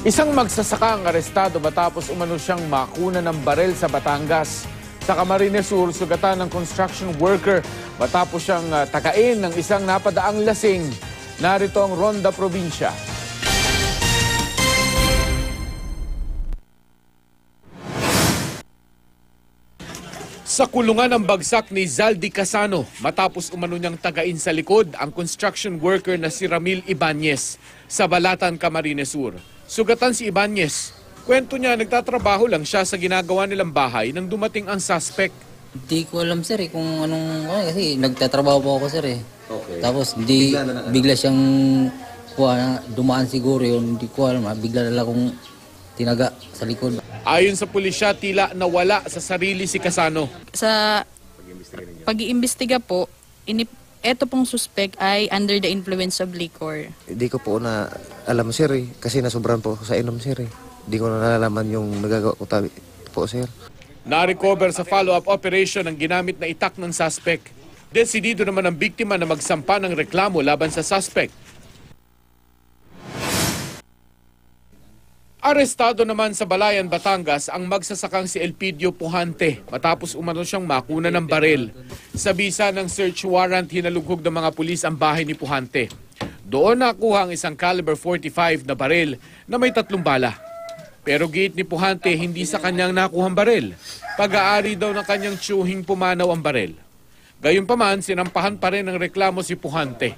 Isang magsasaka ang arestado matapos umano siyang makuna ng barel sa Batangas. Sa Camarines Sur, sugatan ng construction worker matapos siyang takain ng isang napadaang lasing. Narito ang Ronda Probinsya. Sa kulungan ng bagsak ni Zaldi Casano matapos umano niyang tagain sa likod ang construction worker na si Ramil Ibanez sa Balatan, Camarines Sur. Sugatan si Ibanez. Kwento niya, nagtatrabaho lang siya sa ginagawa nilang bahay nang dumating ang suspect. Hindi ko alam sir kung anong kasi nagtatrabaho po ako sir Okay. Tapos bigla siyang dumaan siguro yun, hindi ko alam, bigla na lang akong tinaga sa likod. Ayon sa pulisya, tila nawala sa sarili si Casano. Sa pag-iimbestiga po, eto pong suspect ay under the influence of liquor. Hindi ko po na alam sir kasi nasobran po ako sa inom sir Hindi ko na nalalaman yung nagagawa ko po sir. Na-recover sa follow-up operation ang ginamit na itak ng suspect. Desidido naman ang biktima na magsampa ng reklamo laban sa suspect. Arestado naman sa Balayan, Batangas ang magsasakang si Elpidio Pujante matapos umano siyang makuna ng baril. Sa bisa ng search warrant, hinalughog ng mga pulis ang bahay ni Pujante. Doon nakuha ang isang caliber 45 na baril na may 3 bala. Pero giit ni Pujante, hindi sa kanyang nakuhang baril. Pag-aari daw ng kanyang tiyuhing pumanaw ang baril. Gayunpaman, sinampahan pa rin ng reklamo si Pujante.